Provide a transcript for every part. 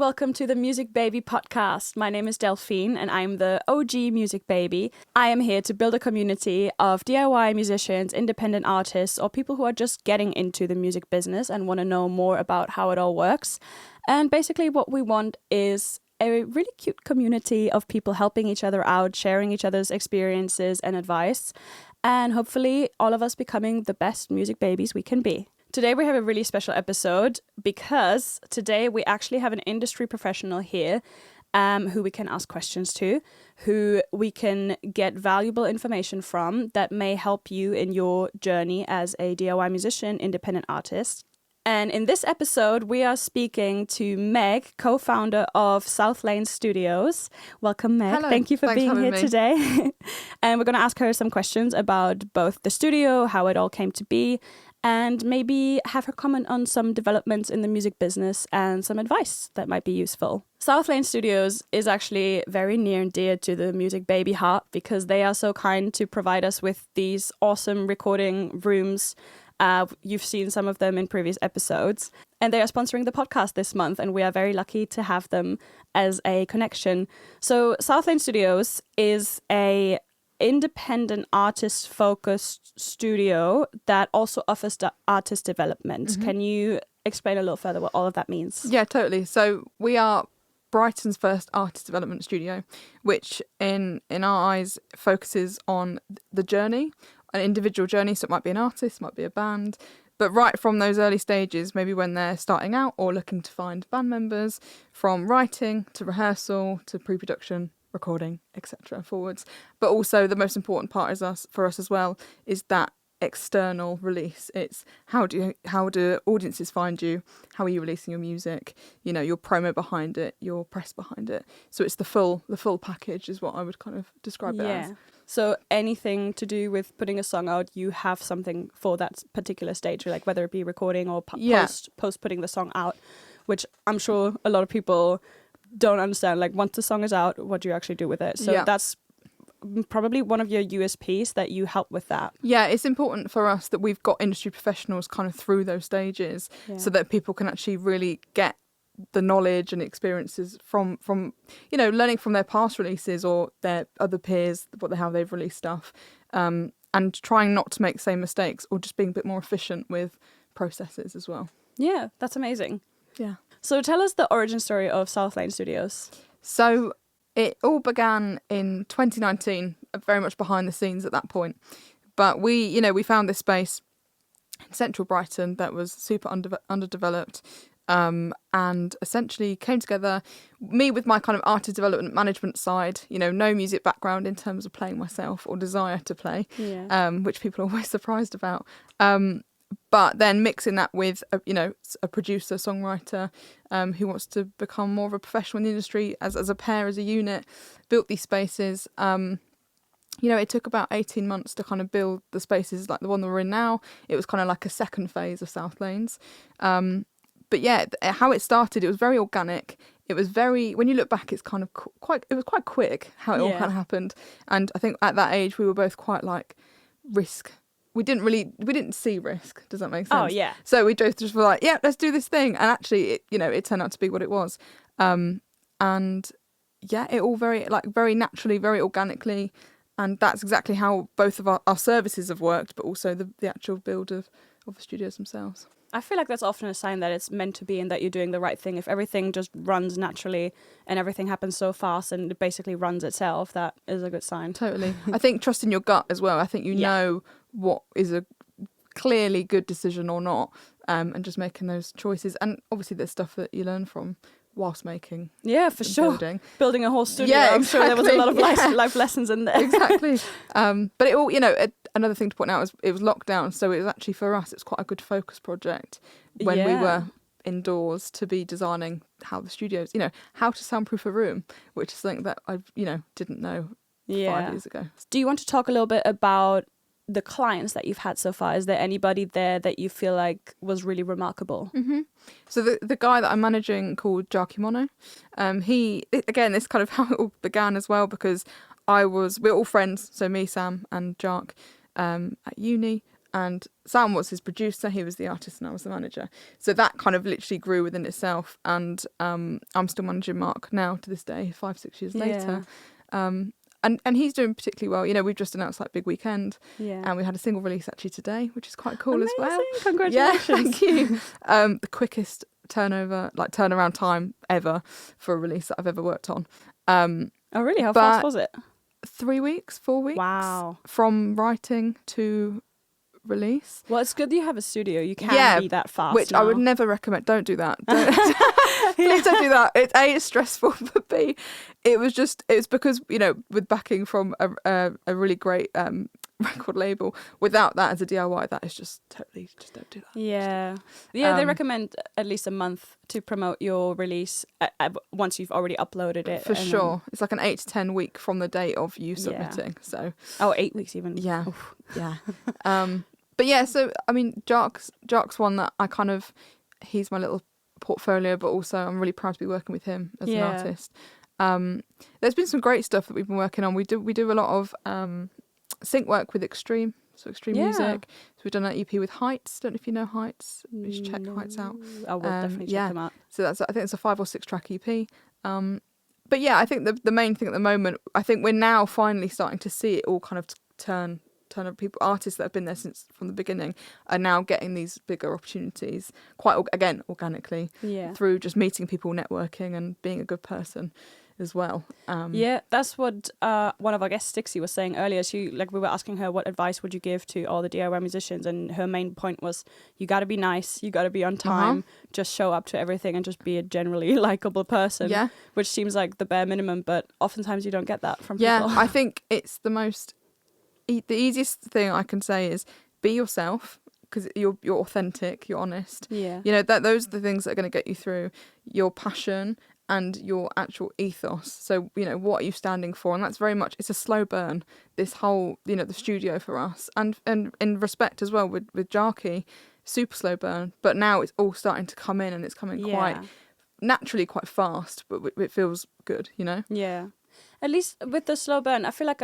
welcome to the Music Baby podcast. My name is Delphine and I'm the OG Music Baby. I am here to build a community of DIY musicians, independent artists, or people who are just getting into the music business and want to know more about how it all works. And basically what we want is a really cute community of people helping each other out, sharing each other's experiences and advice, and hopefully all of us becoming the best music babies we can be. Today we have a really special episode because today we actually have an industry professional here who we can ask questions to, who we can get valuable information from that may help you in your journey as a DIY musician, independent artist. And in this episode, we are speaking to Meg, co-founder of South Lane Studios. Welcome, Meg. Hello. Thank you for Thanks being here me. today. And we're going to ask her some questions about both the studio, how it all came to be, and maybe have her comment on some developments in the music business and some advice that might be useful. South Lane Studios is actually very near and dear to the Music Baby heart because they are so kind to provide us with these awesome recording rooms. You've seen some of them in previous episodes, and they are sponsoring the podcast this month, and we are very lucky to have them as a connection. So South Lane Studios is a independent artist-focused studio that also offers artist development. Mm-hmm. Can you explain a little further what all of that means? Yeah, totally. So we are Brighton's first artist development studio, which in our eyes focuses on the journey, an individual journey. So it might be an artist, might be a band, but right from those early stages, maybe when they're starting out or looking to find band members, from writing to rehearsal to pre-production, recording, etc. forwards. But also the most important part for us as well is that external release. It's how do audiences find you? How are you releasing your music? You know, your promo behind it, your press behind it. So it's the full package is what I would kind of describe it as. So anything to do with putting a song out, you have something for that particular stage, like whether it be recording or post putting the song out, which I'm sure a lot of people don't understand. Like once the song is out, what do you actually do with it? So that's probably one of your USPs that you help with that. Yeah, it's important for us that we've got industry professionals kind of through those stages so that people can actually really get the knowledge and experiences from learning from their past releases or their other peers, how they've released stuff, and trying not to make the same mistakes or just being a bit more efficient with processes as well. Yeah, that's amazing. Yeah. So tell us the origin story of South Lane Studios. So it all began in 2019, very much behind the scenes at that point. But we found this space in central Brighton that was super underdeveloped, and essentially came together, me with my kind of artist development management side, no music background in terms of playing myself or desire to play, which people are always surprised about. But then mixing that with a producer, songwriter who wants to become more of a professional in the industry as a pair, as a unit, built these spaces. It took about 18 months to kind of build the spaces like the one that we're in now. It was kind of like a second phase of South Lanes. But yeah, how it started, it was very organic. It was when you look back, it's kind of it was quite quick how it all kind of happened. And I think at that age, we were both quite like risk. We didn't see risk. Does that make sense? Oh, yeah. So we just were like, yeah, let's do this thing. And actually, it turned out to be what it was. And yeah, it all very naturally, very organically. And that's exactly how both of our services have worked, but also the actual build of the studios themselves. I feel like that's often a sign that it's meant to be and that you're doing the right thing. If everything just runs naturally and everything happens so fast and it basically runs itself, that is a good sign. Totally. I think trusting your gut as well. I think you know what is a clearly good decision or not, and just making those choices. And obviously there's stuff that you learn from whilst making. Yeah, for sure. Building a whole studio. Yeah, I'm sure there was a lot of life lessons in there. Exactly. But it all, another thing to point out is it was lockdown, so it was actually for us, it's quite a good focus project when we were indoors to be designing how the studios, how to soundproof a room, which is something that I, didn't know 5 years ago. Do you want to talk a little bit about the clients that you've had so far? Is there anybody there that you feel like was really remarkable? Mm-hmm. So the guy that I'm managing called Jarky Mono, this kind of how it all began as well, because we're all friends, so me, Sam and Jark, at uni, and Sam was his producer, he was the artist, and I was the manager. So that kind of literally grew within itself, and I'm still managing Mark now to this day, 5-6 years later. And he's doing particularly well. You know, we've just announced like Big Weekend, and we had a single release actually today, which is quite cool. Amazing. As well. Congratulations! Yeah, thank you. The quickest turnaround time ever for a release that I've ever worked on. Oh, really? How fast was it? 3 weeks, 4 weeks. Wow. From writing to release. Well, it's good that you have a studio. You can be that fast. Which now. I would never recommend. Don't do that. Please don't do that. It's stressful, but B, it was because, you know, with backing from a really great record label, without that as a DIY, that is just totally, just don't do that. Yeah. They recommend at least a month to promote your release once you've already uploaded it. For sure. It's like an 8 to 10 week from the date of you submitting. So 8 weeks even. Yeah. Oof. Yeah. But yeah, so I mean, Jark's one that I kind of, he's my little portfolio, but also I'm really proud to be working with him as an artist. There's been some great stuff that we've been working on. We do a lot of sync work with Extreme music. So we've done an EP with Heights. Don't know if you know Heights. You should check Heights out. I will definitely check them out. So I think it's a 5 or 6 track EP. But yeah, I think the main thing at the moment, I think we're now finally starting to see it all kind of turn of people, artists that have been there since from the beginning are now getting these bigger opportunities quite organically through just meeting people, networking, and being a good person as well. That's what one of our guests, Stixie, was saying earlier. We were asking her what advice would you give to all the DIY musicians, and her main point was you got to be nice, you got to be on time, just show up to everything, and just be a generally likable person. Which seems like the bare minimum, but oftentimes you don't get that from people. I think it's the easiest thing I can say is be yourself, because you're authentic, you're honest. You know, those are the things that are going to get you through. Your passion and your actual ethos. So, you know, what are you standing for? And that's very much, it's a slow burn, this whole, you know, the studio for us. And in respect as well with Jarky, super slow burn. But now it's all starting to come in, and it's coming quite naturally, quite fast, but it feels good, you know? Yeah. At least with the slow burn, I feel like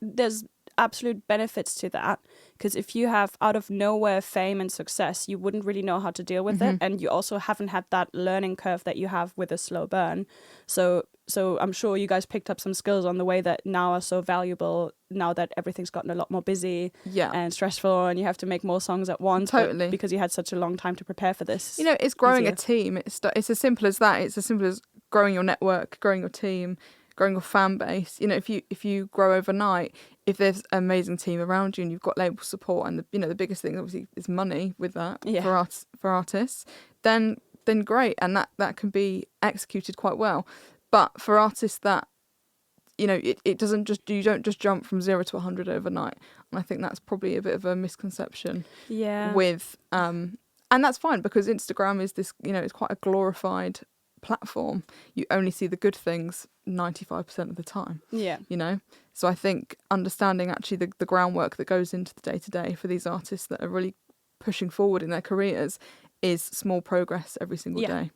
there's absolute benefits to that, because if you have out of nowhere fame and success, you wouldn't really know how to deal with it, and you also haven't had that learning curve that you have with a slow burn. So I'm sure you guys picked up some skills on the way that now are so valuable now that everything's gotten a lot more busy and stressful, and you have to make more songs at once. Totally. Because you had such a long time to prepare for this. You know, it's growing a team. It's as simple as that. It's as simple as growing your network, growing your team, growing your fan base. You know, if you grow overnight, if there's an amazing team around you and you've got label support, and the biggest thing obviously is money with that for artists, then great, and that can be executed quite well. But for artists that, you know, it doesn't just, you don't just jump from 0 to 100 overnight, and I think that's probably a bit of a misconception. With and that's fine, because Instagram is this, you know, it's quite a glorified platform. You only see the good things 95% of the time. You know, so I think understanding actually the groundwork that goes into the day-to-day for these artists that are really pushing forward in their careers is small progress every single day.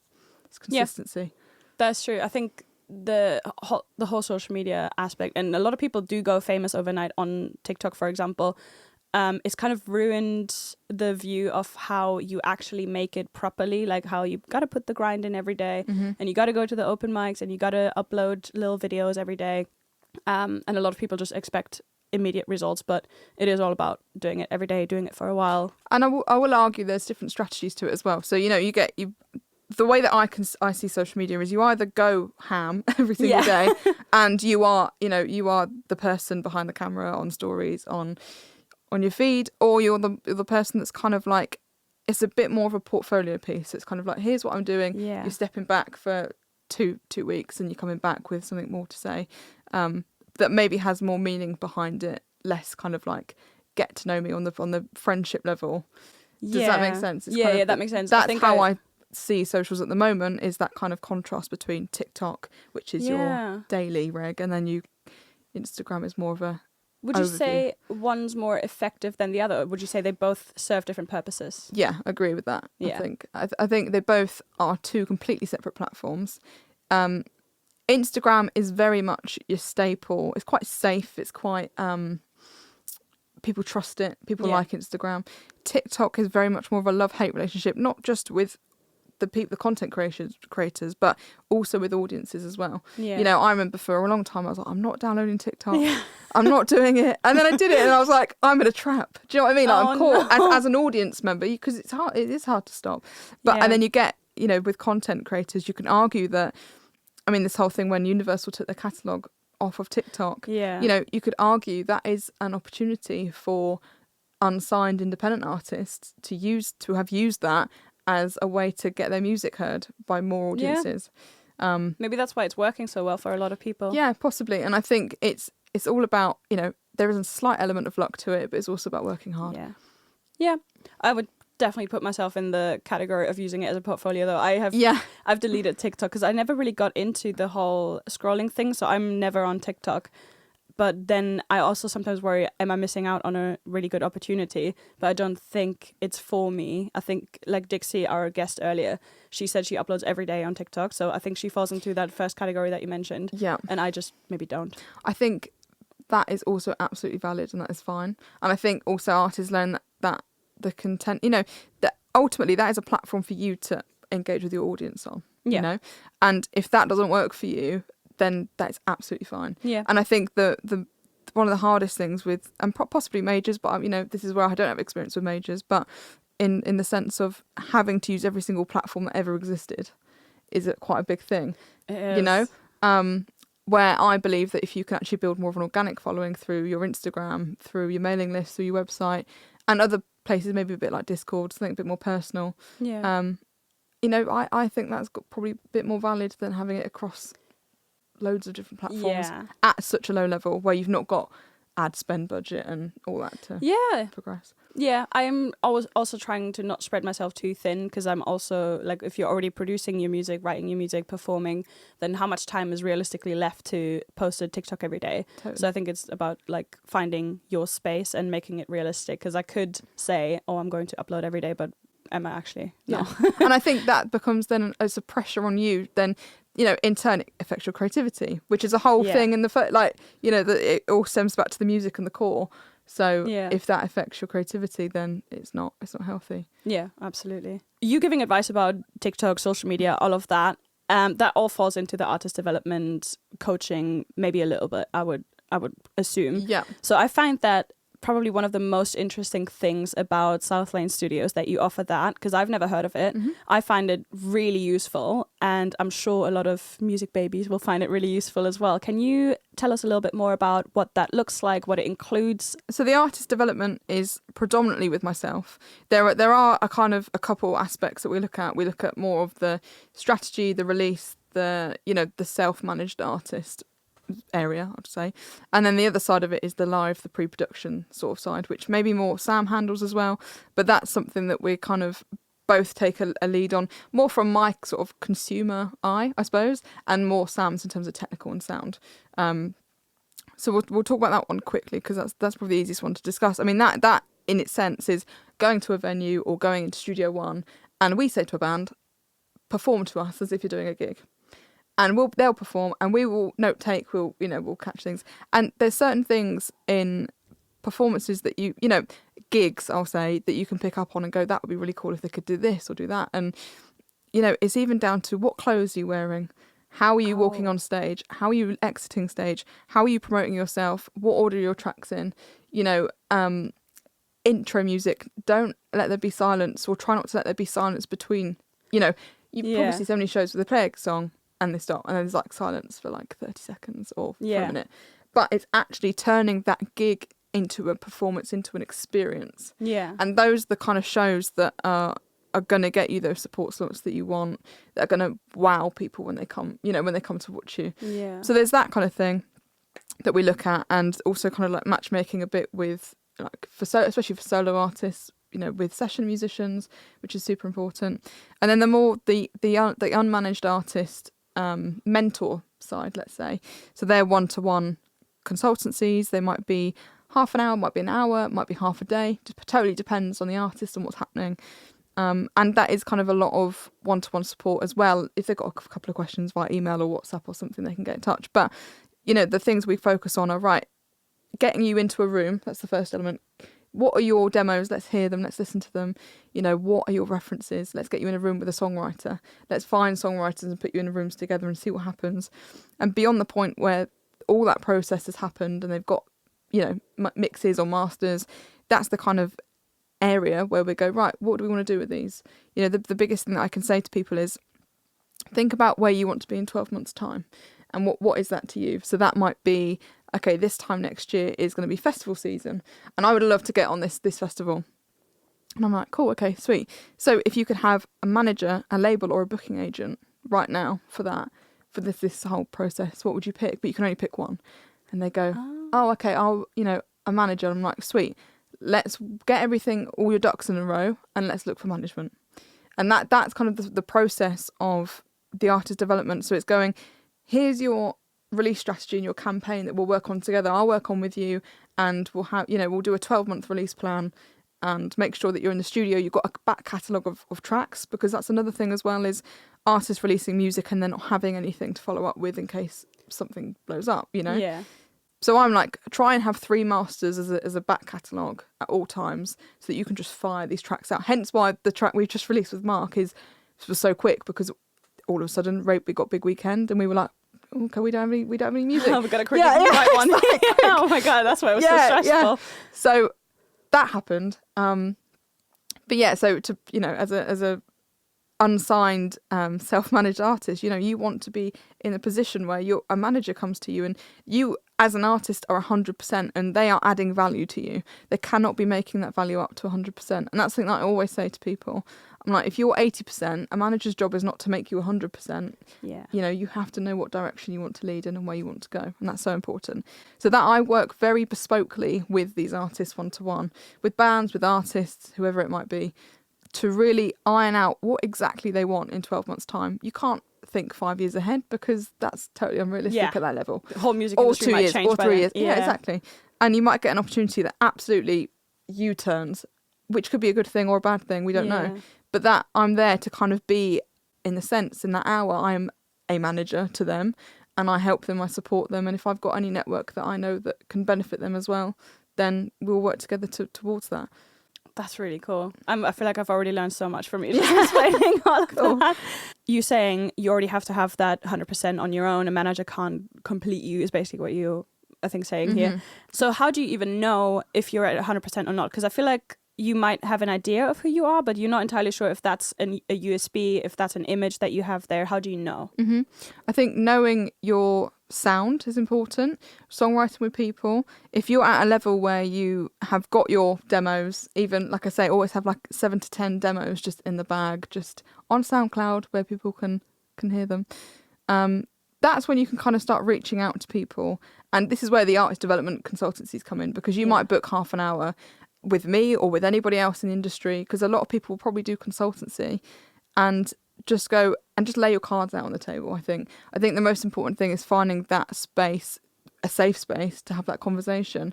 It's consistency. That's true. I think the whole social media aspect, and a lot of people do go famous overnight on TikTok, for example. It's kind of ruined the view of how you actually make it properly, like how you got to put the grind in every day, and you got to go to the open mics, and you got to upload little videos every day. And a lot of people just expect immediate results, but it is all about doing it every day, doing it for a while. And I will argue there's different strategies to it as well. So, you know, the way that I see social media is you either go ham every single day, and you are the person behind the camera on stories, on your feed, or you're the person that's kind of like, it's a bit more of a portfolio piece. It's kind of like, here's what I'm doing. You're stepping back for two weeks, and you're coming back with something more to say, that maybe has more meaning behind it, less kind of like get to know me on the friendship level. Does that make sense? It's that makes sense. That's how I see socials at the moment, is that kind of contrast between TikTok, which is your daily reg, and then Instagram is more of a Would you say one's more effective than the other? Or would you say they both serve different purposes? Yeah, I agree with that. I think they both are two completely separate platforms. Instagram is very much your staple. It's quite safe. It's quite people trust it. People like Instagram. TikTok is very much more of a love-hate relationship, not just with the content creators, but also with audiences as well. Yeah. You know, I remember for a long time I was like, I'm not downloading TikTok. I'm not doing it. And then I did it and I was like, I'm in a trap. Do you know what I mean? Like, I'm caught as an audience member, because it is hard to stop. But and then you get, you know, with content creators, you can argue that, I mean, this whole thing when Universal took their catalogue off of TikTok, you know, you could argue that is an opportunity for unsigned independent artists to have used that as a way to get their music heard by more audiences. Maybe that's why it's working so well for a lot of people. Yeah, possibly. And I think it's all about, you know, there is a slight element of luck to it, but it's also about working hard. Yeah. I would definitely put myself in the category of using it as a portfolio, though. I've deleted TikTok because I never really got into the whole scrolling thing, so I'm never on TikTok. But then I also sometimes worry, am I missing out on a really good opportunity? But I don't think it's for me. I think, like Dixie, our guest earlier, she said she uploads every day on TikTok. So I think she falls into that first category that you mentioned. Yeah. And I just maybe don't. I think that is also absolutely valid, and that is fine. And I think also artists learn that the content, you know, that ultimately that is a platform for you to engage with your audience on, you know? And if that doesn't work for you, then that's absolutely fine. Yeah. And I think the one of the hardest things with, and possibly majors, but you know, this is where I don't have experience with majors, but in the sense of having to use every single platform that ever existed is quite a big thing. It is. You know, where I believe that if you can actually build more of an organic following through your Instagram, through your mailing list, through your website, and other places, maybe a bit like Discord, something a bit more personal. Yeah. You know, I think that's probably a bit more valid than having it across loads of different platforms at such a low level where you've not got ad spend budget and all that to progress. Yeah, I'm always also trying to not spread myself too thin, because I'm also like, if you're already producing your music, writing your music, performing, then how much time is realistically left to post a TikTok every day? Totally. So I think it's about like finding your space and making it realistic, because I could say, oh, I'm going to upload every day, but am I actually? No. Yeah. And I think that becomes then as a pressure on you, then, you know, in turn it affects your creativity, which is a whole thing in the like, you know, that it all stems back to the music and the core. So if that affects your creativity, then it's not healthy. Yeah, absolutely. You giving advice about TikTok, social media, all of that, that all falls into the artist development coaching, maybe a little bit, I would assume. Yeah. So I find that probably one of the most interesting things about South Lane Studios that you offer that, because I've never heard of it. Mm-hmm. I find it really useful, and I'm sure a lot of music babies will find it really useful as well. Can you tell us a little bit more about what that looks like, what it includes? So the artist development is predominantly with myself. There are a couple aspects that we look at. We look at more of the strategy, the release, the self-managed artist area, I'd say. And then the other side of it is the live, the pre-production sort of side, which maybe more Sam handles as well. But that's something that we kind of both take a lead on, more from my sort of consumer eye, I suppose, and more Sam's in terms of technical and sound. So we'll talk about that one quickly, because that's probably the easiest one to discuss. I mean, that in its sense is going to a venue or going into Studio One, and we say to a band, perform to us as if you're doing a gig. And they'll perform, and we will note take. We'll catch things. And there's certain things in performances that you know, gigs, I'll say, that you can pick up on and go, that would be really cool if they could do this or do that. And you know, it's even down to what clothes are you wearing, how are you walking on stage, how are you exiting stage, how are you promoting yourself, what order are your tracks in. You know, intro music. Don't let there be silence, or try not to let there be silence between. You know, you probably see so many shows where they play a song and they stop, and then there's like silence for like 30 seconds or for a minute. But it's actually turning that gig into a performance, into an experience. Yeah. And those are the kind of shows that are going to get you those support slots that you want, that are going to wow people when they come, you know, when they come to watch you. Yeah. So there's that kind of thing that we look at, and also kind of like matchmaking a bit with, like, especially for solo artists, you know, with session musicians, which is super important. And then the more the unmanaged artist mentor side, let's say. So they're one-to-one consultancies. They might be half an hour, might be an hour, might be half a day. Just totally depends on the artist and what's happening. And that is kind of a lot of one-to-one support as well. If they've got a couple of questions via email or WhatsApp or something, they can get in touch. But, you know, the things we focus on are, right, getting you into a room. That's the first element. What are your demos? Let's hear them. Let's listen to them. You know, what are your references? Let's get you in a room with a songwriter. Let's find songwriters and put you in rooms together and see what happens. And beyond the point where all that process has happened and they've got, you know, mixes or masters, that's the kind of area where we go, right, what do we want to do with these? You know, the biggest thing that I can say to people is think about where you want to be in 12 months' time and what is that to you? So that might be, okay, this time next year is going to be festival season and I would love to get on this festival. And I'm like, cool, okay, sweet. So if you could have a manager, a label or a booking agent right now for this whole process, what would you pick? But you can only pick one. And they go, oh okay, a manager. I'm like, sweet, let's get everything, all your ducks in a row and let's look for management. And that's kind of the process of the artist development. So it's going, here's your release strategy and your campaign that we'll work on together. I'll work on with you and we'll have, you know, we'll do a 12-month release plan and make sure that you're in the studio, you've got a back catalogue of tracks, because that's another thing as well, is artists releasing music and then not having anything to follow up with in case something blows up, you know? Yeah. So I'm like, try and have 3 masters as a back catalogue at all times so that you can just fire these tracks out. Hence why the track we've just released with Mark was so quick, because all of a sudden we got Big Weekend and we were like, okay, we don't have any music. Oh, we've got to quickly write one. Oh my God, that's why it was so stressful. Yeah. So that happened. But yeah, so to, you know, as a unsigned self-managed artist, you know, you want to be in a position where a manager comes to you and you as an artist are 100% and they are adding value to you. They cannot be making that value up to 100%. And that's something that I always say to people. I'm like, if you're 80%, a manager's job is not to make you 100%. Yeah. You know, you have to know what direction you want to lead in and where you want to go. And that's so important. So that I work very bespokely with these artists one-to-one, with bands, with artists, whoever it might be, to really iron out what exactly they want in 12 months' time. You can't think 5 years ahead because that's totally unrealistic at that level. The whole music or industry 2 might years, change or by 3 then. years. Yeah, exactly. And you might get an opportunity that absolutely U-turns, which could be a good thing or a bad thing. We don't know. But that I'm there to kind of be, in a sense, in that hour, I'm a manager to them and I help them, I support them. And if I've got any network that I know that can benefit them as well, then we'll work together towards that. That's really cool. I feel like I've already learned so much from you just explaining all of that. You saying you already have to have that 100% on your own. A manager can't complete you is basically what you, I think, saying here. So how do you even know if you're at 100% or not? Because I feel like you might have an idea of who you are, but you're not entirely sure if that's a USB, if that's an image that you have there. How do you know? I think knowing your sound is important. Songwriting with people. If you're at a level where you have got your demos, even, like I say, always have like 7 to 10 demos just in the bag, just on SoundCloud where people can hear them. That's when you can kind of start reaching out to people. And this is where the artist development consultancies come in, because you might book half an hour with me or with anybody else in the industry, because a lot of people will probably do consultancy and just go and just lay your cards out on the table. I think the most important thing is finding that space, a safe space to have that conversation.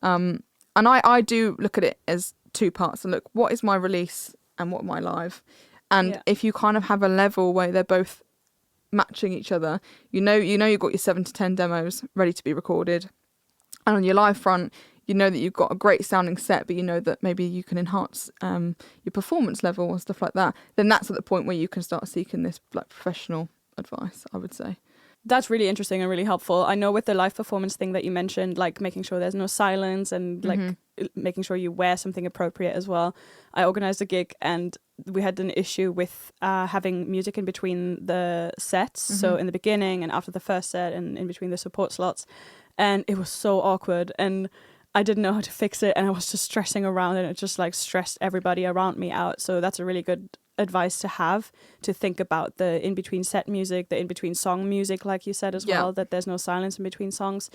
And I do look at it as 2 parts. And look, what is my release and what am I live? And if you kind of have a level where they're both matching each other, you know you've got your 7 to 10 demos ready to be recorded. And on your live front, you know that you've got a great sounding set, but you know that maybe you can enhance your performance level and stuff like that. Then that's at the point where you can start seeking this like professional advice, I would say. That's really interesting and really helpful. I know with the live performance thing that you mentioned, like making sure there's no silence and like making sure you wear something appropriate as well. I organized a gig and we had an issue with having music in between the sets. So in the beginning and after the first set and in between the support slots. And it was so awkward. And I didn't know how to fix it and I was just stressing around and it just like stressed everybody around me out. So that's a really good advice to have, to think about the in-between set music, the in-between song music, like you said as well, that there's no silence in between songs,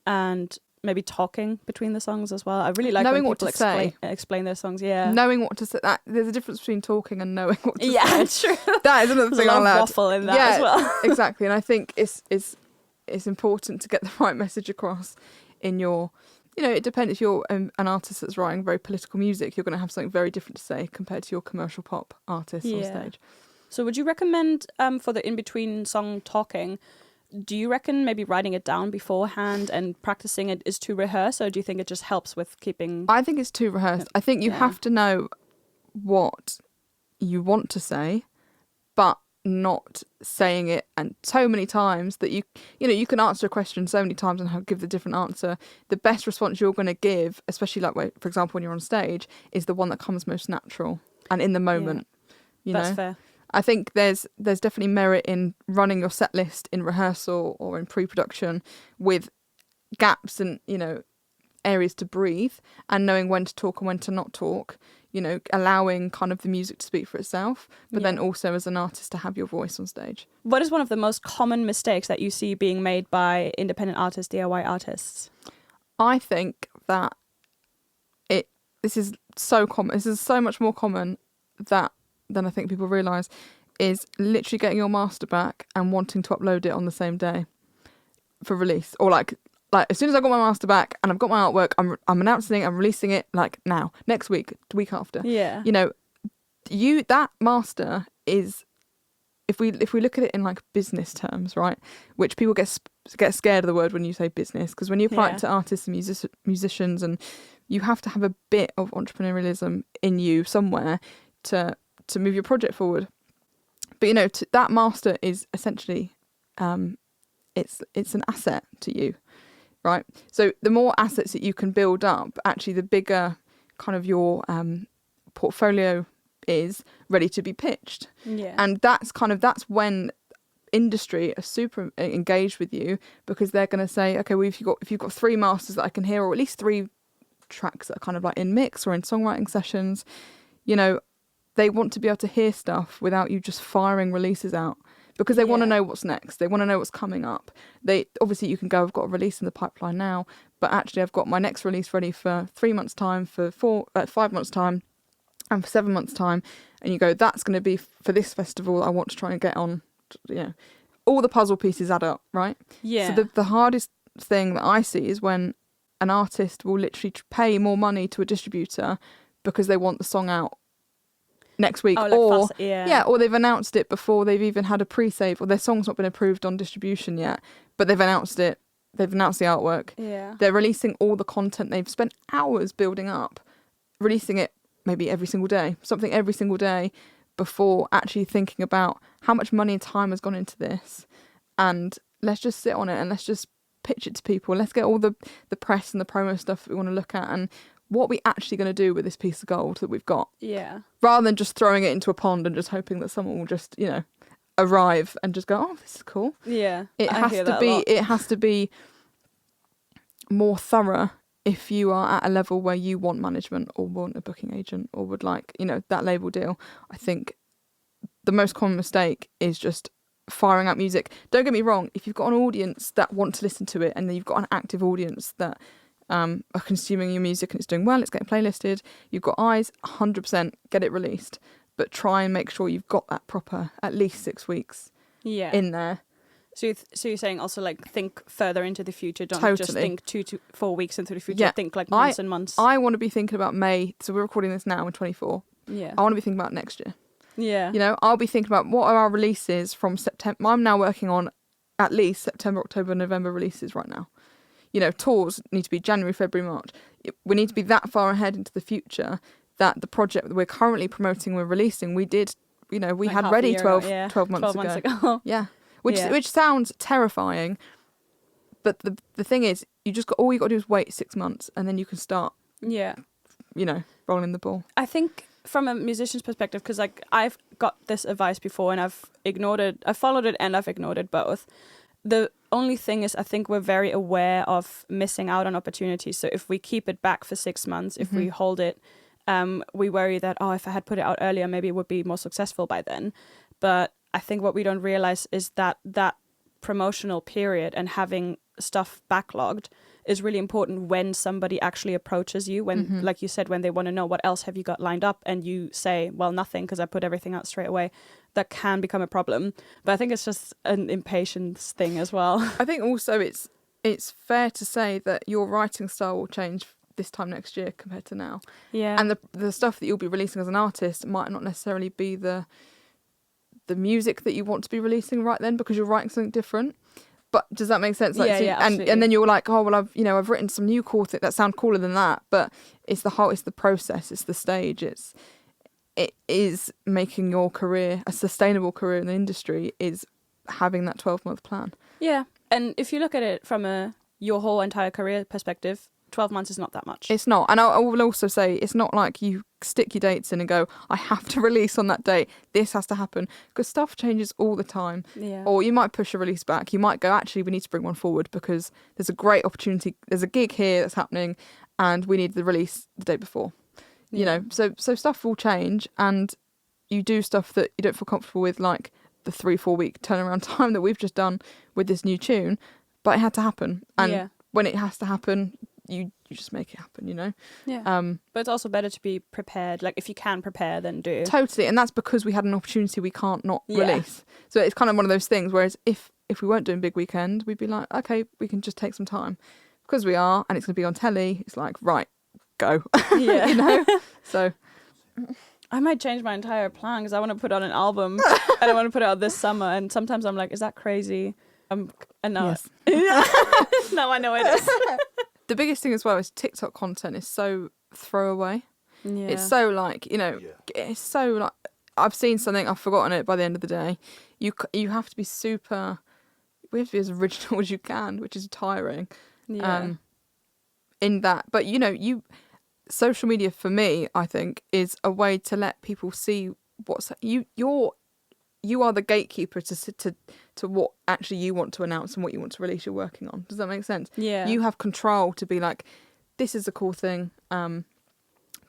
and maybe talking between the songs as well. I really like knowing when what people to explain their songs. Yeah, knowing what to say. There's a difference between talking and knowing what to say. Yeah, it's true. That is another thing. There's a I'll lot add. of waffle in that as well. Exactly. And I think it's important to get the right message across in your, you know, it depends. If you're an artist that's writing very political music, you're going to have something very different to say compared to your commercial pop artist on stage. So would you recommend for the in-between song talking, Do you reckon maybe writing it down beforehand and practicing it is to rehearse, or do you think it just helps with keeping... I think it's too rehearsed. I think you Yeah. have to know what you want to say, but not saying it and so many times that you can answer a question so many times and give the different answer. The best response you're going to give, especially like, for example, when you're on stage, is the one that comes most natural and in the moment. That's fair. I think there's definitely merit in running your set list in rehearsal or in pre-production with gaps and areas to breathe, and knowing when to talk and when to not talk, allowing kind of the music to speak for itself, but then also as an artist to have your voice on stage. What is one of the most common mistakes that you see being made by independent artists, DIY artists? I think that this is so common. This is so much more common than I think people realise, is literally getting your master back and wanting to upload it on the same day for release, or like as soon as I got my master back and I've got my artwork, I'm announcing it, I'm releasing it like now, next week, the week after. Yeah. That master is, if we look at it in like business terms, right, which people get scared of the word when you say business, because when you apply it to artists and musicians, and you have to have a bit of entrepreneurialism in you somewhere to move your project forward. But that master is essentially it's an asset to you. Right. So the more assets that you can build up, actually the bigger kind of your portfolio is ready to be pitched. Yeah. And that's when industry are super engaged with you, because they're going to say, okay, well, if you've got 3 masters that I can hear, or at least 3 tracks that are kind of like in mix or in songwriting sessions, they want to be able to hear stuff without you just firing releases out. Because they want to know what's next. They want to know what's coming up. Obviously, you can go, I've got a release in the pipeline now, but actually I've got my next release ready for 3 months' time, for 5 months' time, and for 7 months' time. And you go, that's going to be for this festival I want to try and get on. All the puzzle pieces add up, right? Yeah. So the hardest thing that I see is when an artist will literally pay more money to a distributor because they want the song out next week, or they've announced it before they've even had a pre-save, or their song's not been approved on distribution yet, but they've announced it, they've announced the artwork, they're releasing all the content they've spent hours building up, releasing it maybe every single day before actually thinking about how much money and time has gone into this, and let's just sit on it and let's just pitch it to people, let's get all the press and the promo stuff that we want to look at, and what we actually going to do with this piece of gold that we've got. Yeah. Rather than just throwing it into a pond and just hoping that someone will just, arrive and just go, oh, this is cool. Yeah. It has to be more thorough if you are at a level where you want management or want a booking agent or would like, that label deal. I think the most common mistake is just firing out music. Don't get me wrong, if you've got an audience that want to listen to it, and then you've got an active audience that are consuming your music and it's doing well, it's getting playlisted, you've got eyes, 100% get it released, but try and make sure you've got that proper at least 6 weeks in there. So you're saying also like think further into the future, don't just think 2 to 4 weeks into the future, think like months and months. I want to be thinking about May, so we're recording this now in 24. I want to be thinking about next year. I'll be thinking about what are our releases from September. I'm now working on at least September, October, November releases right now. Tours need to be January, February, March. We need to be that far ahead into the future that the project that we're currently promoting, we're releasing, we did, we like had ready 12 months ago. Yeah. Which sounds terrifying. But the thing is, all you got to do is wait 6 months and then you can start, rolling the ball. I think from a musician's perspective, because like I've got this advice before and I've followed it and I've ignored it both. The only thing is, I think we're very aware of missing out on opportunities. So if we keep it back for 6 months, if we hold it, we worry that, if I had put it out earlier, maybe it would be more successful by then. But I think what we don't realize is that promotional period and having stuff backlogged is really important when somebody actually approaches you, when, like you said, when they want to know what else have you got lined up, and you say, well, nothing, because I put everything out straight away. That can become a problem. But I think it's just an impatience thing as well. I think also it's fair to say that your writing style will change this time next year compared to now. Yeah. And the stuff that you'll be releasing as an artist might not necessarily be the music that you want to be releasing right then, because you're writing something different. But does that make sense? Like, Yeah, so, yeah, and absolutely. then you're like, oh well, I've written some new cool things that sound cooler than that. But it's the process, it's the stage, it is making your career a sustainable career in the industry is having that 12-month plan. Yeah, and if you look at it from your whole entire career perspective, 12 months is not that much. It's not. And I will also say it's not like you stick your dates in and go, I have to release on that date. This has to happen. Because stuff changes all the time. Yeah. Or you might push a release back. You might go, actually, we need to bring one forward because there's a great opportunity. There's a gig here that's happening and we need the release the day before. You know, so stuff will change and you do stuff that you don't feel comfortable with, like the 3-4 week turnaround time that we've just done with this new tune. But it had to happen. And when it has to happen, you just make it happen, you know? Yeah. But it's also better to be prepared. Like, if you can prepare, then do. Totally. And that's because we had an opportunity we can't not release. So it's kind of one of those things, whereas if we weren't doing Big Weekend, we'd be like, okay, we can just take some time. Because we are, and it's going to be on telly, it's like, right, go. Yeah. You know? So I might change my entire plan because I want to put on an album and I want to put it out this summer. And sometimes I'm like, is that crazy? And now, yes. now I know it is. The biggest thing as well is TikTok content is so throwaway. Yeah. It's so like, you know, it's so like, I've seen something, I've forgotten it by the end of the day. You have to be we have to be as original as you can, which is tiring. Yeah. In that, but you know, social media for me, I think, is a way to let people see what's you are the gatekeeper to what actually you want to announce and what you want to release you're working on. Does that make sense? Yeah. You have control to be like, this is a cool thing that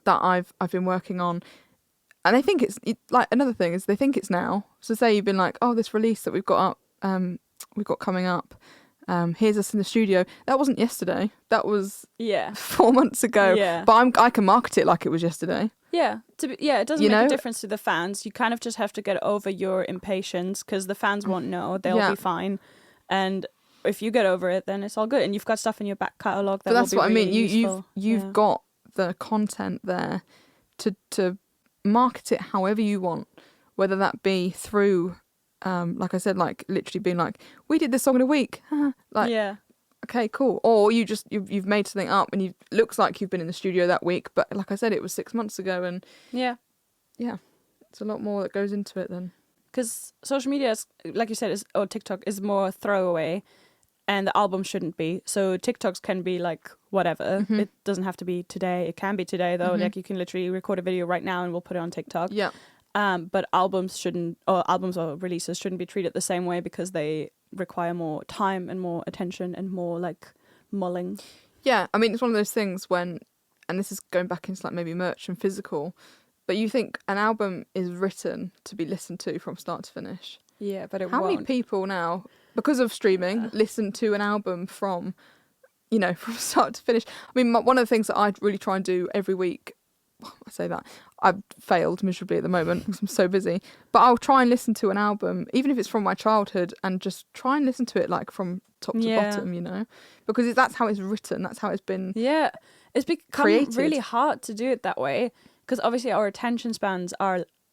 I've been working on. And I think it's like, another thing is they think it's now. So say you've been like, oh, this release that we've got coming up, here's us in the studio. That wasn't yesterday. That was 4 months ago. Yeah. But I can market it like it was yesterday. Yeah. It doesn't make a difference to the fans. You kind of just have to get over your impatience because the fans won't know. They'll be fine. And if you get over it, then it's all good. And you've got stuff in your back catalogue that will be that's what really I mean. You've got the content there to market it however you want, whether that be through, like I said, like literally being like, we did this song in a week. Like, okay, cool. Or you've made something up and it looks like you've been in the studio that week, but like I said, it was 6 months ago, and it's a lot more that goes into it then. Because social media, is, like you said, or TikTok is more throwaway, and the album shouldn't be. So TikToks can be like whatever. Mm-hmm. It doesn't have to be today. It can be today though. Mm-hmm. Like you can literally record a video right now and we'll put it on TikTok. Yeah. But albums or releases shouldn't be treated the same way because they require more time and more attention and more like mulling. Yeah, I mean, it's one of those things when, and this is going back into like maybe merch and physical, but you think an album is written to be listened to from start to finish. Yeah, but How many people now, because of streaming, listen to an album from start to finish? I mean, one of the things that I really try and do every week, I say that, I've failed miserably at the moment because I'm so busy, but I'll try and listen to an album, even if it's from my childhood, and just try and listen to it like from top to bottom, because that's how it's written, that's how it's been it's become created. Really hard to do it that way because obviously our attention spans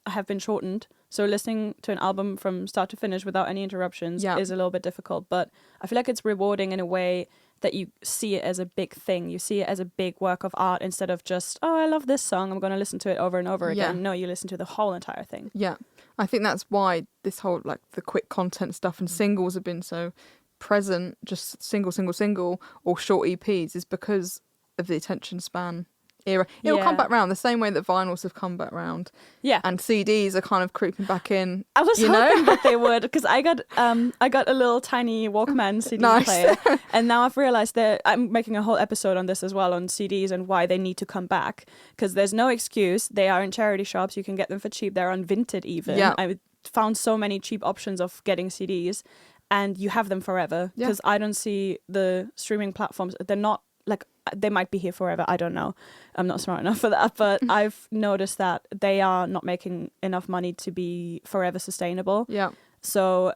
have been shortened, so listening to an album from start to finish without any interruptions is a little bit difficult, but I feel like it's rewarding in a way that you see it as a big thing. You see it as a big work of art instead of just, oh, I love this song, I'm going to listen to it over and over again. No, you listen to the whole entire thing. Yeah. I think that's why this whole, like, the quick content stuff and singles have been so present, just single, or short EPs, is because of the attention span era. It'll come back round the same way that vinyls have come back round. Yeah. And CDs are kind of creeping back in. I was hoping that they would, because I got a little tiny Walkman CD player, and now I've realised that I'm making a whole episode on this as well, on CDs and why they need to come back, because there's no excuse. They are in charity shops. You can get them for cheap. They're on Vinted even. Yeah. I found so many cheap options of getting CDs, and you have them forever, because I don't see the streaming platforms. They're not like, they might be here forever. I don't know. I'm not smart enough for that. But I've noticed that they are not making enough money to be forever sustainable. Yeah. So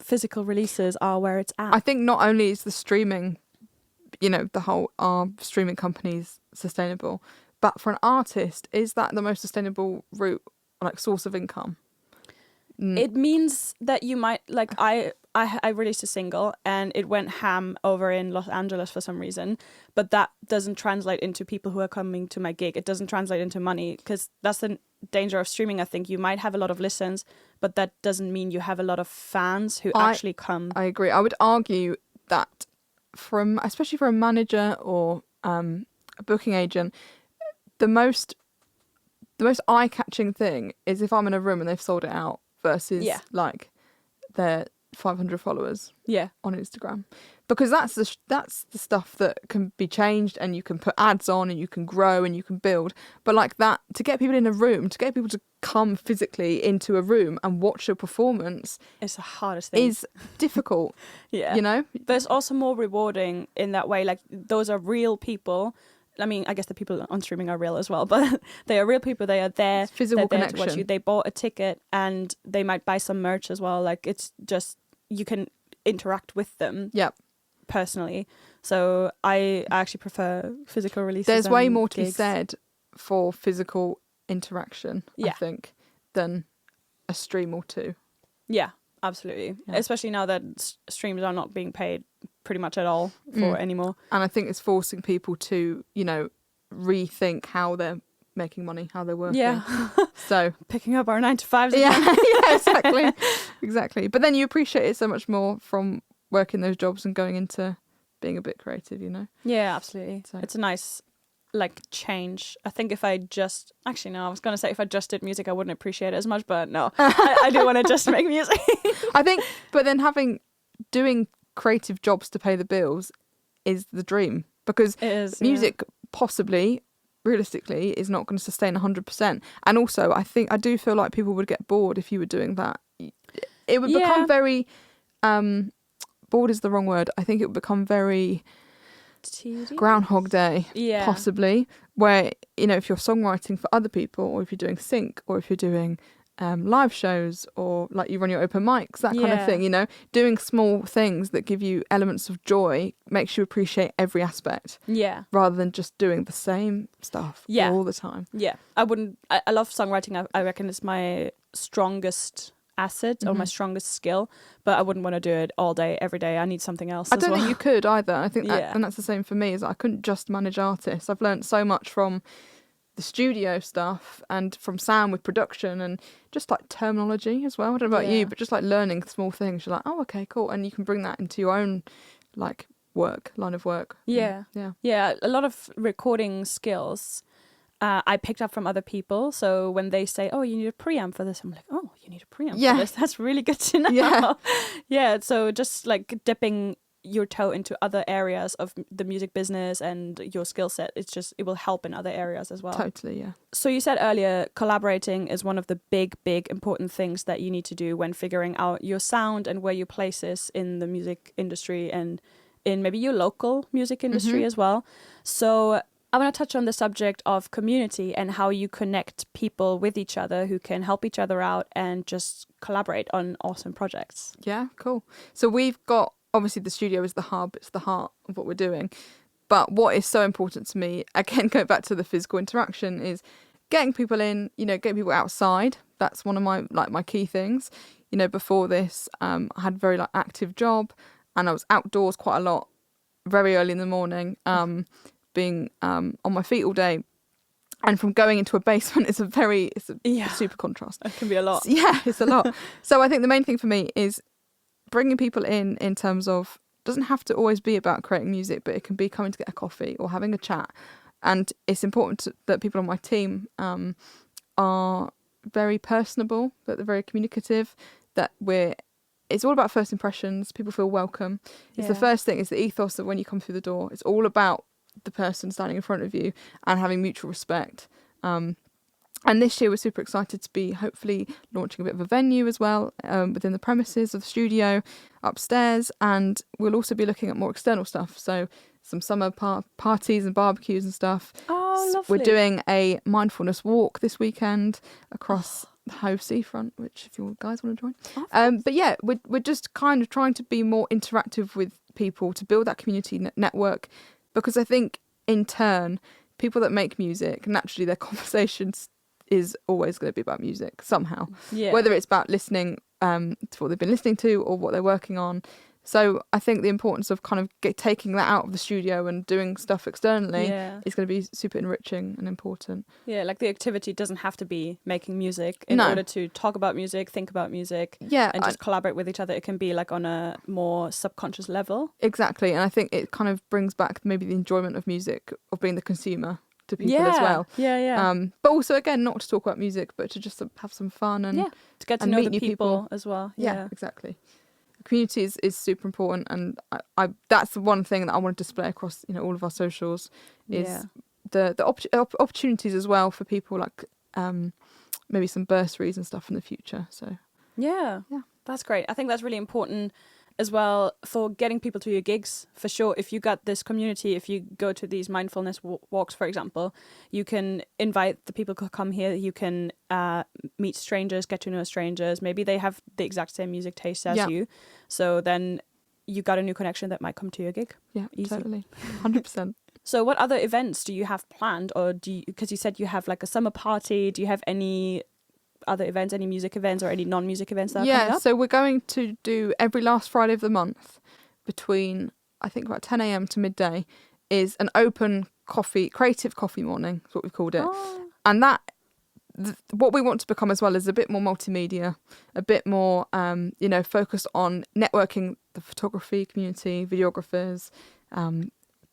physical releases are where it's at. I think not only is the streaming, the whole streaming companies sustainable, but for an artist, is that the most sustainable route, like source of income? It means that you might, like, I I released a single and it went ham over in Los Angeles for some reason, but that doesn't translate into people who are coming to my gig. It doesn't translate into money, because that's the danger of streaming. I think you might have a lot of listens, but that doesn't mean you have a lot of fans who actually come. I agree. I would argue that especially for a manager or a booking agent, the most eye-catching thing is if I'm in a room and they've sold it out versus like their 500 followers on Instagram, because that's the stuff that can be changed, and you can put ads on and you can grow and you can build. But like that, to get people in a room, to get people to come physically into a room and watch your performance, it's the hardest thing. Is difficult. You know, but it's also more rewarding in that way. Like, those are real people. I mean, I guess the people on streaming are real as well, but they are real people. They are there. It's physical they're connection. There to watch you. They bought a ticket and they might buy some merch as well. Like, it's just, you can interact with them. Personally. So I actually prefer physical releases. There's way more to gigs. be said for physical interaction, I think, than a stream or two. Yeah, absolutely. Especially now that streams are not being paid pretty much at all for anymore. And I think it's forcing people to, you know, rethink how they're making money, how they're working. Yeah. So picking up our 9-to-5s. Yeah, exactly. But then you appreciate it so much more from working those jobs and going into being a bit creative, you know? Yeah, absolutely. So. It's a nice, like, change. I think if I just... Actually, no, I was going to say if I just did music, I wouldn't appreciate it as much, but no. I do want to just make music. I think, but then doing creative jobs to pay the bills is the dream, because music possibly, realistically, is not going to sustain 100%. And also, I do feel like people would get bored if you were doing that. It would become very... bored is the wrong word. I think it would become very tedious? Groundhog Day, possibly, where, you know, if you're songwriting for other people, or if you're doing sync, or if you're doing live shows, or like you run your open mics, that kind of thing, you know, doing small things that give you elements of joy makes you appreciate every aspect, rather than just doing the same stuff all the time. I love songwriting. I reckon it's my strongest asset or my strongest skill, but I wouldn't want to do it all day every day. I need something else. I don't think you could either. I think that, and that's the same for me, is I couldn't just manage artists. I've learned so much from the studio stuff and from Sam with production, and just like terminology as well. I don't know about you, but just like learning small things, you're like, oh, okay, cool, and you can bring that into your own like line of work. Yeah, a lot of recording skills I picked up from other people. So when they say, oh, you need a preamp for this, I'm like, oh, you need a preamp for this? That's really good to know. So just like dipping your toe into other areas of the music business and your skill set, it will help in other areas as well. Totally, yeah. So you said earlier, collaborating is one of the big important things that you need to do when figuring out your sound and where your place is in the music industry and in maybe your local music industry as well. So I want to touch on the subject of community and how you connect people with each other who can help each other out and just collaborate on awesome projects. Yeah, cool. So we've got, obviously the studio is the hub, it's the heart of what we're doing. But what is so important to me, again, going back to the physical interaction, is getting people in, you know, getting people outside. That's one of my key things. You know, before this, I had a very active job, and I was outdoors quite a lot, very early in the morning, being on my feet all day. And from going into a basement is a super contrast. It can be a lot. Yeah, it's a lot. So I think the main thing for me is bringing people in terms of, doesn't have to always be about creating music, but it can be coming to get a coffee or having a chat. And it's important that people on my team are very personable, that they're very communicative, that it's all about first impressions. People feel welcome. It's the first thing, it's the ethos that when you come through the door, it's all about the person standing in front of you and having mutual respect. And this year we're super excited to be hopefully launching a bit of a venue as well, within the premises of the studio upstairs, and we'll also be looking at more external stuff, so some summer parties and barbecues and stuff. Oh, lovely. We're doing a mindfulness walk this weekend across the Hove seafront, which if you guys want to join. But yeah, we're just kind of trying to be more interactive with people to build that community network, because I think in turn, people that make music, naturally their conversations is always going to be about music somehow. Yeah. Whether it's about listening to what they've been listening to or what they're working on. So I think the importance of kind of taking that out of the studio and doing stuff externally is going to be super enriching and important. Yeah, like the activity doesn't have to be making music in order to talk about music, think about music, and just collaborate with each other. It can be like on a more subconscious level. Exactly, and I think it kind of brings back maybe the enjoyment of music, of being the consumer to people as well. Yeah. But also, again, not to talk about music, but to just have some fun and to get to know the people as well. Yeah, exactly. Community is super important, and I that's the one thing that I want to display across all of our socials is the opportunities as well for people, like maybe some bursaries and stuff in the future. So yeah, that's great. I think that's really important as well for getting people to your gigs, for sure. If you got this community, if you go to these mindfulness walks, for example, you can invite the people who come here. You can meet strangers, get to know strangers. Maybe they have the exact same music taste as you. So then you got a new connection that might come to your gig. Yeah, easy. Totally. 100%. So what other events do you have planned? Or because you said you have like a summer party, do you have any other events, any music events or any non-music events that are coming up? So we're going to do every last Friday of the month between, I think, about 10 a.m. to midday is an open creative coffee morning, is what we've called it. And that, what we want to become as well is a bit more multimedia, a bit more, focused on networking the photography community, videographers,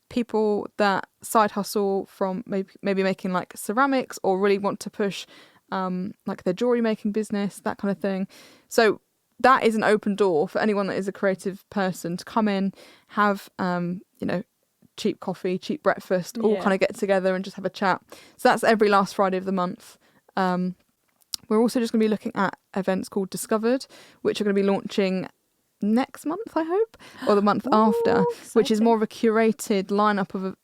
people that side hustle from maybe making like ceramics or really want to push like their jewelry making business, that kind of thing. So that is an open door for anyone that is a creative person to come in, have cheap coffee, cheap breakfast, all kind of get together and just have a chat. So that's every last Friday of the month. We're also just going to be looking at events called Discovered, which are going to be launching next month, I hope, or the month after, exciting. Which is more of a curated lineup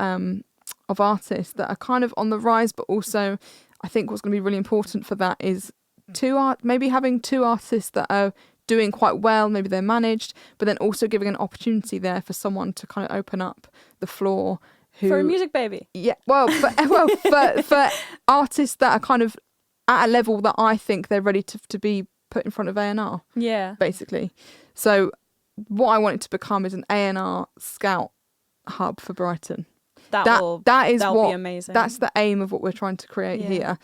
of artists that are kind of on the rise, but also I think what's going to be really important for that is maybe having two artists that are doing quite well, maybe they're managed, but then also giving an opportunity there for someone to kind of open up the floor. For a music baby. Yeah, for artists that are kind of at a level that I think they're ready to be put in front of A&R. Yeah. Basically. So what I want it to become is an A&R scout hub for Brighton. That'll be amazing. That's the aim of what we're trying to create here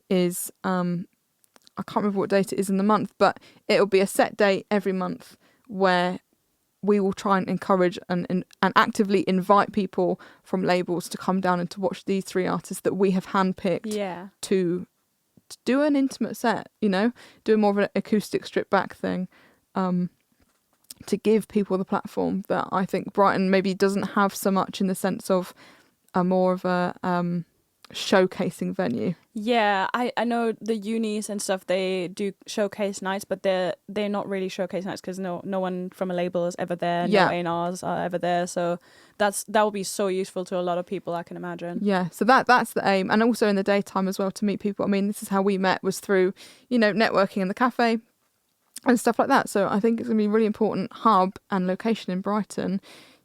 is I can't remember what date it is in the month, but it'll be a set date every month where we will try and encourage and actively invite people from labels to come down and to watch these three artists that we have handpicked to do an intimate set, do more of an acoustic stripped back thing, to give people the platform that I think Brighton maybe doesn't have so much, in the sense of a more of a showcasing venue. Yeah, I know the unis and stuff, they do showcase nights, but they're not really showcase nights because no one from a label is ever there, no A&Rs are ever there, so that will be so useful to a lot of people, I can imagine. Yeah, so that's the aim, and also in the daytime as well, to meet people. I mean, this is how we met, was through networking in the cafe and stuff like that. So I think it's going to be a really important hub and location in Brighton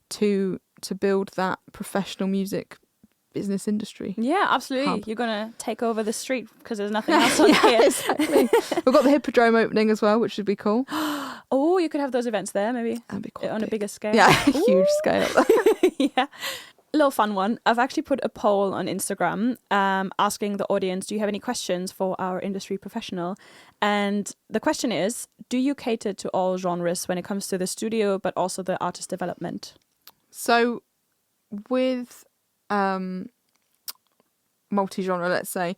to build that professional music business industry. Yeah, absolutely. Hub. You're going to take over the street because there's nothing else on here. Exactly. We've got the Hippodrome opening as well, which would be cool. Oh, you could have those events there, maybe. That'd be quite on big. A bigger scale. Yeah, huge scale. Yeah. A little fun one. I've actually put a poll on Instagram asking the audience, do you have any questions for our industry professional? And the question is, do you cater to all genres when it comes to the studio, but also the artist development? So with multi-genre, let's say,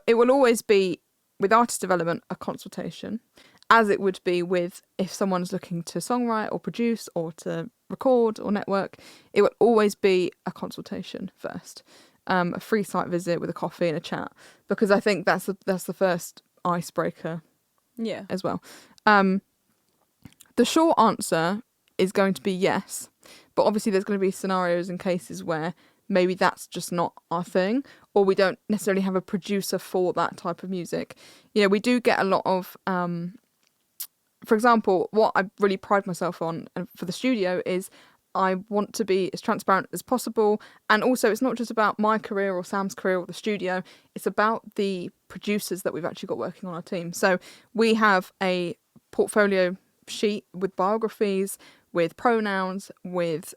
it will always be, with artist development, a consultation, as it would be with if someone's looking to songwrite or produce or to record or network. It will always be a consultation first, a free site visit with a coffee and a chat, because I think that's the first icebreaker. Yeah, as well. The short answer is going to be yes, but obviously there's going to be scenarios and cases where maybe that's just not our thing, or we don't necessarily have a producer for that type of music. We do get a lot of, for example, what I really pride myself on for the studio is I want to be as transparent as possible. And also, it's not just about my career or Sam's career or the studio. It's about the producers that we've actually got working on our team. So we have a portfolio sheet with biographies, with pronouns, with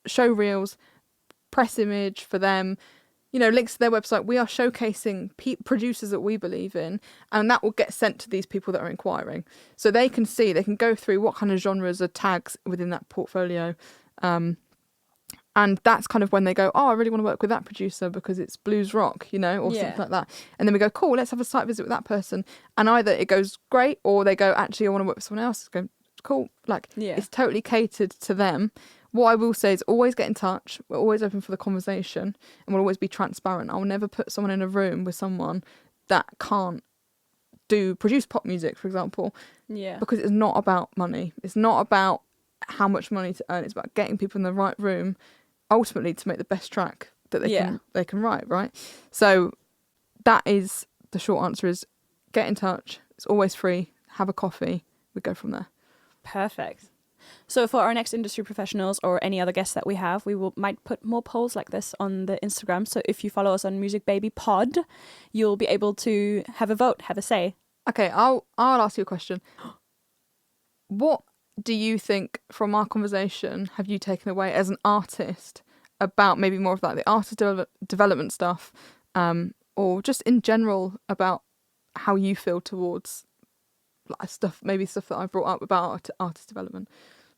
show reels, press image for them, links to their website. We are showcasing producers that we believe in, and that will get sent to these people that are inquiring. So they can go through what kind of genres are tags within that portfolio. And that's kind of when they go, oh, I really want to work with that producer because it's blues rock, or something like that. And then we go, cool, let's have a site visit with that person. And either it goes great, or they go, actually, I want to work with someone else. Go, cool. It's totally catered to them. What I will say is always get in touch. We're always open for the conversation, and we'll always be transparent. I'll never put someone in a room with someone that can't produce pop music, for example. Yeah. Because it's not about money. It's not about how much money to earn. It's about getting people in the right room, ultimately to make the best track that they can write, right? So that is the short answer: is get in touch. It's always free. Have a coffee. We go from there. Perfect. So for our next industry professionals or any other guests that we have, we might put more polls like this on the Instagram. So if you follow us on Music Baby Pod, you'll be able to have a vote, have a say. Okay, I'll ask you a question. What do you think from our conversation have you taken away as an artist about maybe more of the artist development stuff, or just in general about how you feel towards stuff that I brought up about artist development?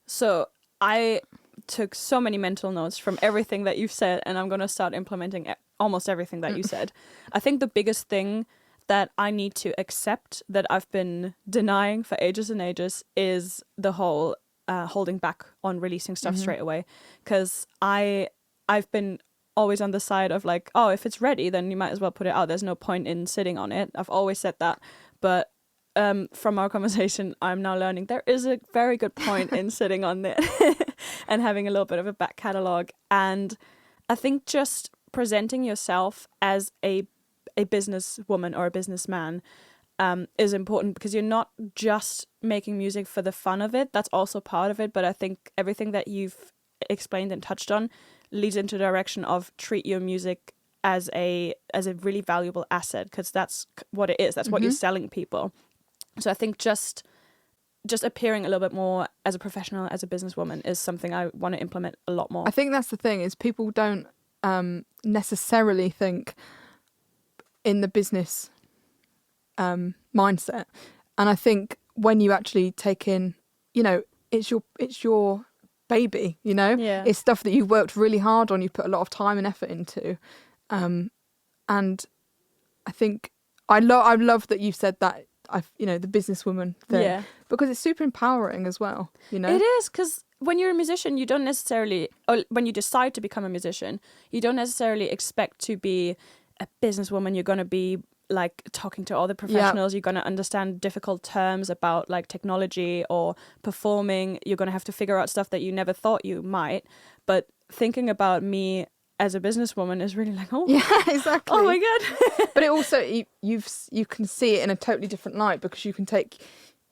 So I took so many mental notes from everything that you've said, and I'm going to start implementing almost everything that you said. I think the biggest thing that I need to accept that I've been denying for ages and ages is the whole holding back on releasing stuff straight away. Because I've been always on the side of if it's ready, then you might as well put it out. There's no point in sitting on it. I've always said that. But from our conversation, I'm now learning there is a very good point in sitting on it and having a little bit of a back catalogue. And I think just presenting yourself as a businesswoman or a businessman is important, because you're not just making music for the fun of it. That's also part of it. But I think everything that you've explained and touched on leads into the direction of treat your music as a really valuable asset, because that's what it is. That's what you're selling people. So I think just appearing a little bit more as a professional, as a businesswoman, is something I want to implement a lot more. I think that's the thing, is people don't necessarily think in the business mindset. And I think when you actually take in, it's your baby, it's stuff that you've worked really hard on, you put a lot of time and effort into. And I think I love that you said that, the businesswoman thing, because it's super empowering as well, It is, because when you're a musician, you don't necessarily, or when you decide to become a musician, you don't necessarily expect to be a businesswoman. You're going to be talking to all the professionals. You're going to understand difficult terms about technology or performing. You're going to have to figure out stuff that you never thought you might. But thinking about me as a businesswoman is really exactly. Oh my god. But it also you can see it in a totally different light, because you can take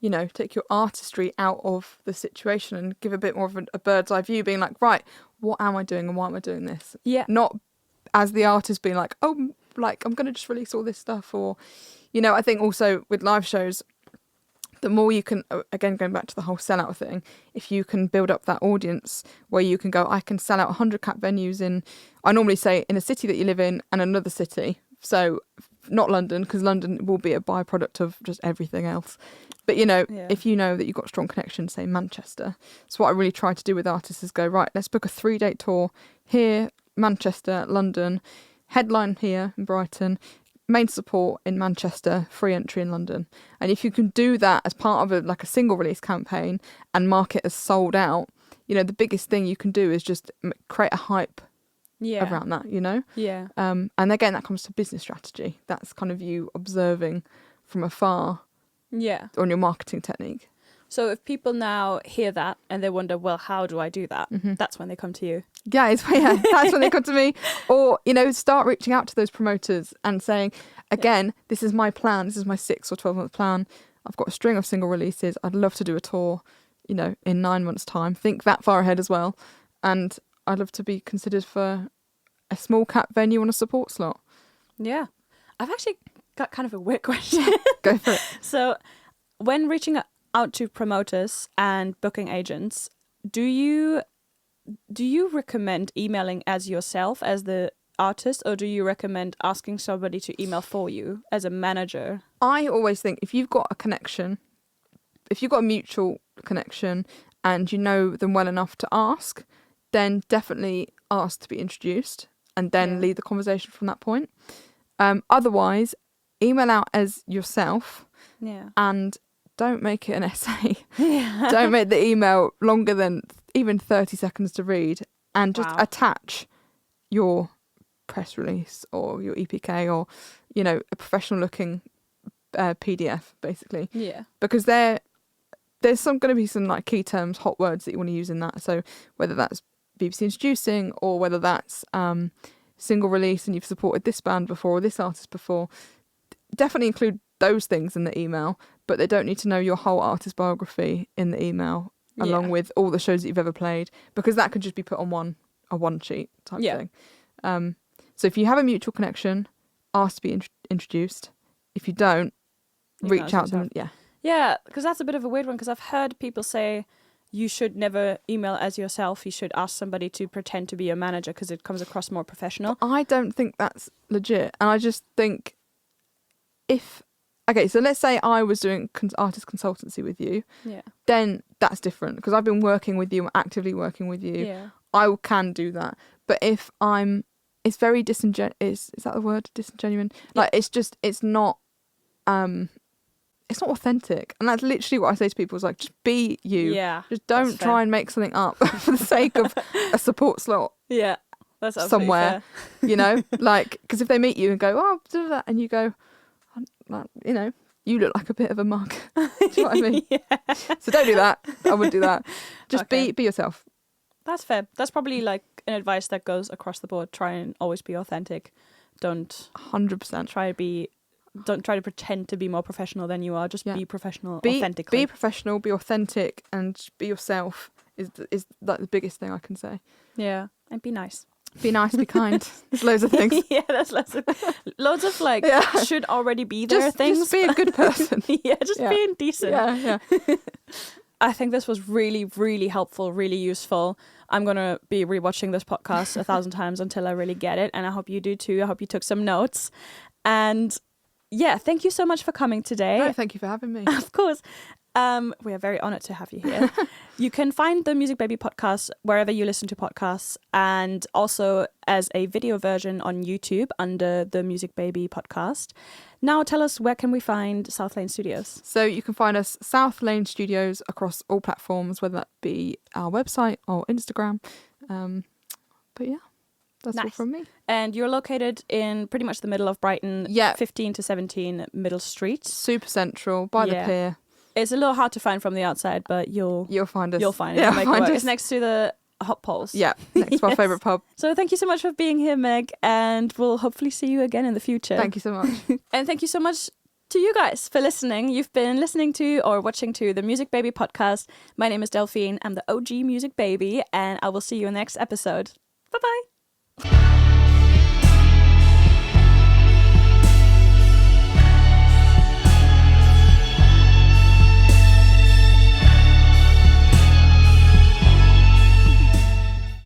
your artistry out of the situation and give a bit more of a bird's eye view, being right, what am I doing and why am I doing this? Yeah. Not as the artist being I'm going to just release all this stuff. Or, I think also with live shows, the more you can, again, going back to the whole sellout thing, if you can build up that audience where you can go, I can sell out 100 cap venues I normally say in a city that you live in and another city. So not London, because London will be a byproduct of just everything else. But, if you know that you've got strong connections, say Manchester. So what I really try to do with artists is go, right, let's book a 3-date tour here, Manchester, London, headline here in Brighton, main support in Manchester, free entry in London. And if you can do that as part of a single release campaign and mark it as sold out, the biggest thing you can do is just create a hype around that, Yeah. And again, that comes to business strategy. That's kind of you observing from afar on your marketing technique. So if people now hear that and they wonder, well, how do I do that? That's when they come to you. Yeah, that's when they come to me. Or, start reaching out to those promoters and saying, again, this is my plan. This is my 6 or 12 month plan. I've got a string of single releases. I'd love to do a tour, in 9 months' time. Think that far ahead as well. And I'd love to be considered for a small cap venue on a support slot. Yeah. I've actually got kind of a weird question. Go for it. So when reaching out to promoters and booking agents, do you recommend emailing as yourself as the artist, or do you recommend asking somebody to email for you as a manager? I always think if you've got a connection, if you've got a mutual connection and you know them well enough to ask, then definitely ask to be introduced and then lead the conversation from that point. Otherwise, email out as yourself and don't make it an essay. Don't make the email longer than even 30 seconds to read, and just attach your press release or your EPK or, a professional looking PDF, basically. Yeah. Because there's going to be some like key terms, hot words that you want to use in that. So whether that's BBC introducing or whether that's single release and you've supported this band before or this artist before, definitely include those things in the email, but they don't need to know your whole artist biography in the email along with all the shows that you've ever played, because that could just be put on a one sheet type thing. So if you have a mutual connection, ask to be introduced. If you don't, reach out to them. Yeah, because that's a bit of a weird one, because I've heard people say you should never email as yourself. You should ask somebody to pretend to be your manager because it comes across more professional. But I don't think that's legit. And I just think so let's say I was doing artist consultancy with you, then that's different, because I've been working with you, actively working with you. Yeah. I can do that. But if it's very disingenuous. Is that the word? Disingenuous? Like, it's not authentic. And that's literally what I say to people, is like, just be you. Yeah. Just don't try and make something up for the sake of a support slot. Yeah. That's somewhere, like, because if they meet you and go, oh, da, da, da, and you go, you look like a bit of a mug. Do you know what I mean? Yeah. So don't do that. I wouldn't do that. Just be yourself. That's fair. That's probably like an advice that goes across the board. Try and always be authentic. Don't 100%. Don't try to pretend to be more professional than you are. Just be professional authentically. Be professional, be authentic, and be yourself is like the biggest thing I can say. Yeah, and be nice. Be nice, be kind. There's loads of things. Yeah, there's loads of like should already be there things. Just be a good person. Being decent. Yeah. I think this was really, really helpful, really useful. I'm going to be rewatching this podcast 1,000 times until I really get it. And I hope you do too. I hope you took some notes. And thank you so much for coming today. No, thank you for having me. Of course. We are very honoured to have you here. You can find the Music Baby podcast wherever you listen to podcasts, and also as a video version on YouTube under the Music Baby podcast. Now tell us, where can we find South Lane Studios? So you can find us South Lane Studios across all platforms, whether that be our website or Instagram. But yeah, that's all from me. And you're located in pretty much the middle of Brighton, 15 to 17 Middle Street. Super central, by the pier. It's a little hard to find from the outside, but you'll find us. You'll find it. Yeah, Make it work. It's next to the Hot Poles. Yeah, next to our favourite pub. So thank you so much for being here, Meg, and we'll hopefully see you again in the future. Thank you so much. And thank you so much to you guys for listening. You've been listening to or watching to the Music Baby podcast. My name is Delphine. I'm the OG Music Baby, and I will see you in the next episode. Bye-bye.